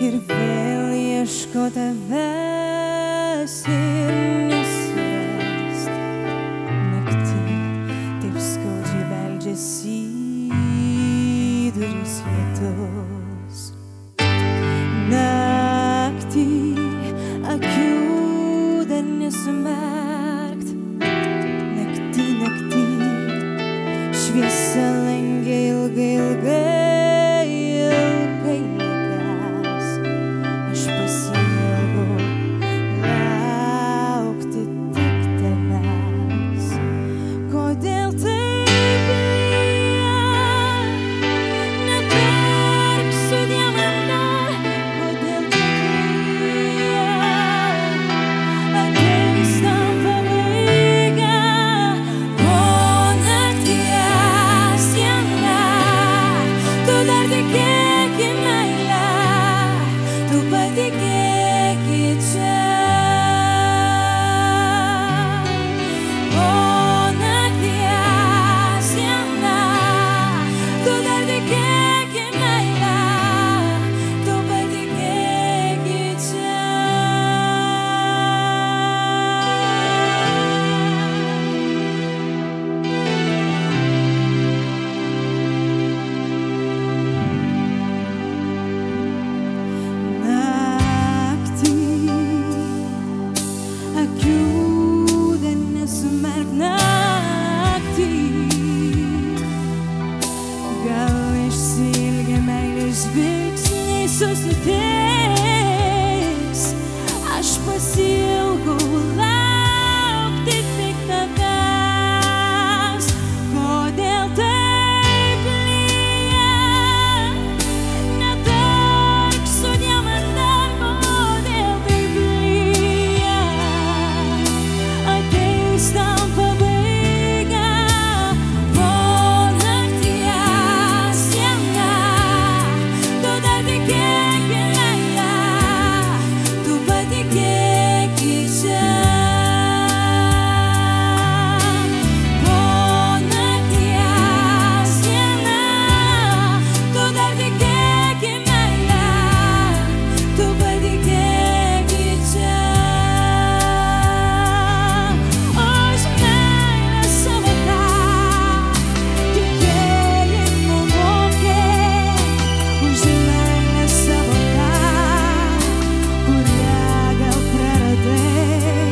ir vėl ieško tavęs ir nesurast. Naktį taip skaudžiai beldžiasi į duris lietus. Naktį akių dar nesumerkt. Naktį šviesa lange ilgai neges. Aš pasiilgau laukti tik tavęs. Kodėl taip lyja? Nepirksiu diamantą. Kodėl taip lyja? Ateis tam pabaiga. O nakties diena, tu dar tikėk į meilę, tu patikėk į čia. O nakties diena, tu dar tikėk į meilę, tu patikėk į čia. Naktį akių dar nesumerk. Naktį gal išsiilgę meilės žvilgsniai susitiks. Aš pasiilgau laukti tik tavęs. Kodėl taip lyja? Nepirksiu diamantą. Kodėl taip lyja? Ateis tam pabaiga. O nakties diena, tu dar tikėk į meilę, tu patikėk į čia. O nakties diena, tu dar tikėk į meilę, tu patikėk į čia. Už meilę savo tą tikėjimo mokėk. Už meilę savo tą, kurią gal praradai.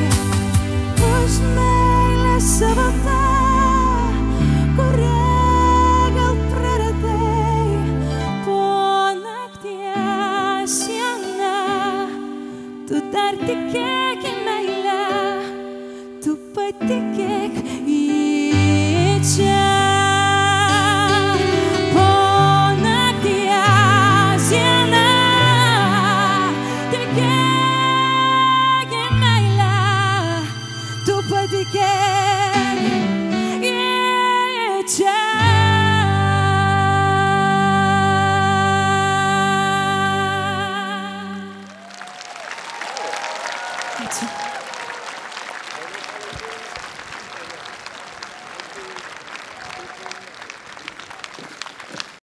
Už meilę savo tą, kurią gal praradai. Po nakties diena, tu dar tikėk į meilę, tu patikėk į čia. Po nakties diena, tikėk į meilę, tu patikėk į čia. Ačiū.